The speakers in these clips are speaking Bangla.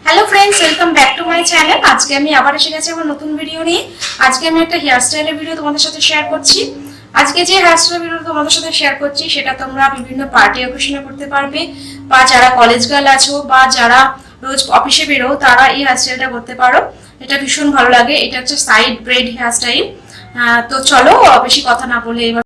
Hello friends, welcome back to my channel. আজকে আমি আবার এসে গেছি আমার নতুন ভিডিও নিয়ে। আজকে আমি একটা হেয়ার স্টাইলের ভিডিও তোমাদের সাথে শেয়ার করছি। আজকে যে হেয়ার স্টাইলের ভিডিও তোমাদের সাথে শেয়ার করছি সেটা তোমরা বিভিন্ন পার্টি অকেশনে করতে পারবে, বা যারা কলেজ গার্ল আছো বা যারা রোজ অফিসে বেরো তারা এই হেয়ার স্টাইলটা করতে পারো। এটা ভীষণ ভালো লাগে। এটা হচ্ছে সাইড ব্রেড হেয়ার স্টাইল। তো চলো বেশি কথা না বলে এবার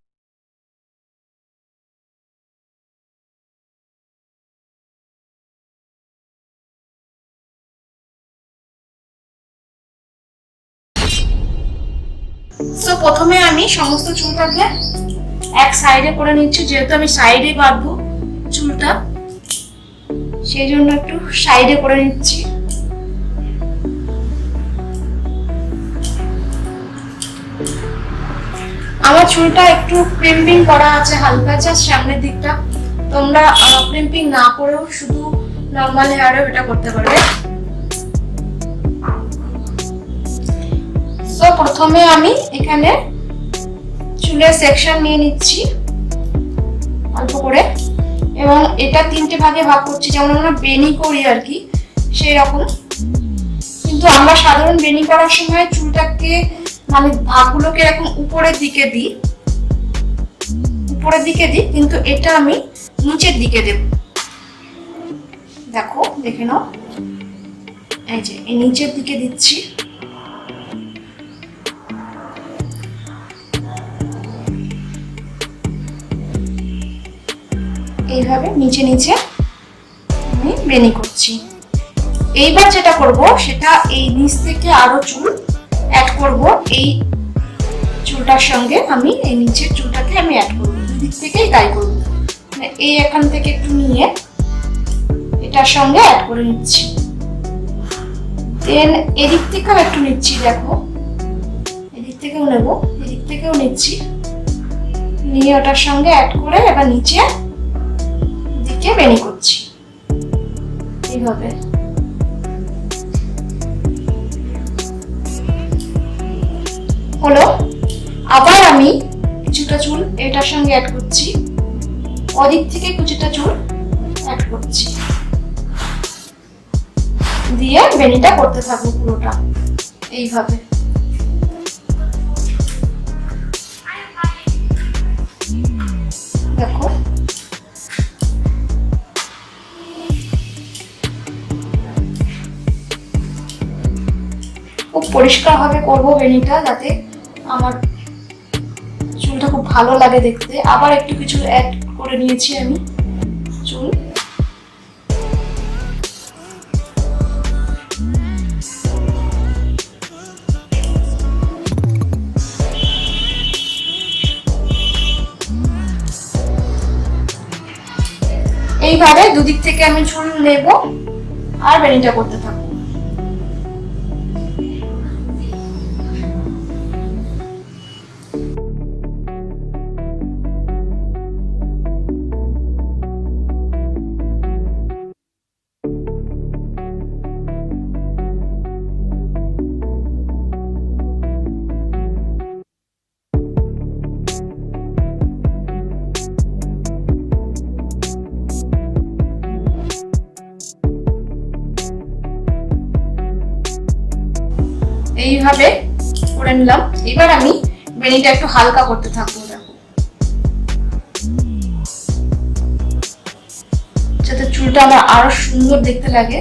প্রথমে আমি সমস্ত চুলটাকে এক সাইডে করে নিচ্ছি। যেহেতু আমি সাইডে বাঁধবো চুলটা, সেই জন্য একটু সাইডে করে নিচ্ছি। আমার চুলটা একটু ক্রিম্পিং করা আছে হালকা, জাস্ট সামনের দিকটা। তোমরা ক্রিম্পিং না করেও শুধু নর্মাল হেয়ারেও এটা করতে পারবে। তো প্রথমে আমি এখানে চুলের সেকশন নিয়ে নিচ্ছি অল্প করে, এবং এটা তিনটে ভাগে ভাগ করছি, যেমন আমরা বেনি করি আর কি সেই রকম। কিন্তু আমরা সাধারণ বেনি করার সময় চুলটাকে মানে ভাগগুলোকে এরকম উপরের দিকে দিই, কিন্তু এটা আমি নিচের দিকে দেব। দেখো, দেখে নাও, এই যে এই নিচের দিকে দিচ্ছি। এইভাবে নিচে নিচে আমি বেনি করছি। এইবার যেটা করব সেটা এই নিচ থেকে আরো চুল অ্যাড করব। এই চুলটার সঙ্গে আমি এই নিচের চুলটাকে আমি অ্যাড করব, দুদিক থেকেই তাই করব। মানে এই এখান থেকে একটু নিয়ে এটার সঙ্গে অ্যাড করে নিচ্ছি, দেন এদিক থেকেও একটু নিচ্ছি। দেখো, এদিক থেকেও নেব, এদিক থেকেও নিচ্ছি, নিয়ে ওটার সঙ্গে অ্যাড করে এবার নিচে দিকে বেনি করছি এইভাবে। হলো। আবার আমি কিছুটা চুল এটার সঙ্গে অ্যাড করছি, ওদিক থেকে কিছুটা চুল অ্যাড করছি, দিয়ে বেনিটা করতে থাকবো পুরোটা এইভাবে। দেখো, খুব পরিষ্কার ভাবে করবো বেনিটা, যাতে আমার চুলটা খুব ভালো লাগে দেখতে। আবার একটু কিছু অ্যাড করে নিয়েছি আমি চুল। এইভাবে দুদিক থেকে আমি চুল নেব আর বেনিটা করতে থাকবো। এইভাবে করে নিলাম। এবার আমি বেনিটা একটু হালকা করতে থাকবো, দেখো, যাতে চুলটা আমার আরো সুন্দর দেখতে লাগে।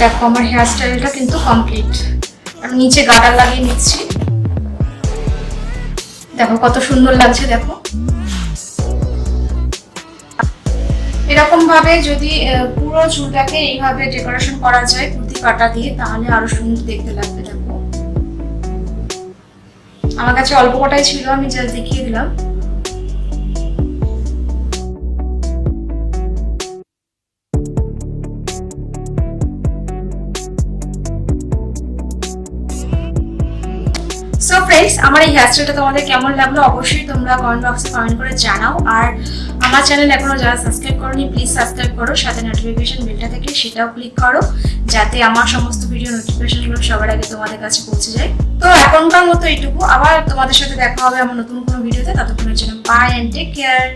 দেখো, আমার হেয়ার স্টাইলটা কিন্তু কমপ্লিট। আমি নিচে গার্ডার লাগিয়ে নিচ্ছি। দেখো কত সুন্দর লাগছে। দেখো, এরকম ভাবে যদি পুরো চুলটাকে এইভাবে ডেকোরেশন করা যায় কুর্তি কাটা দিয়ে, তাহলে আরো সুন্দর দেখতে লাগবে। দেখো, আমার কাছে অল্প কটাই ছিল, আমি জাস্ট দেখিয়ে দিলাম। সো ফ্রেন্ডস, গাইস, আমার এই হেয়ার স্টাইলটা তোমাদের কেমন লাগলো অবশ্যই তোমরা কমেন্ট বক্সে কমেন্ট করে জানাও। আর আমার চ্যানেল এখনো যারা সাবস্ক্রাইব করোনি প্লিজ সাবস্ক্রাইব করো, সাথে নোটিফিকেশন বেলটা থেকে সেটাও ক্লিক করো যাতে আমার সমস্ত ভিডিও নোটিফিকেশনগুলো সবার আগে তোমাদের কাছে পৌঁছে যায়। তো এখনকার মতো এইটুকু, আবার তোমাদের সাথে দেখা হবে আমার নতুন কোনো ভিডিওতে। ততক্ষণের জন্য বাই এন্ড টেক কেয়ার।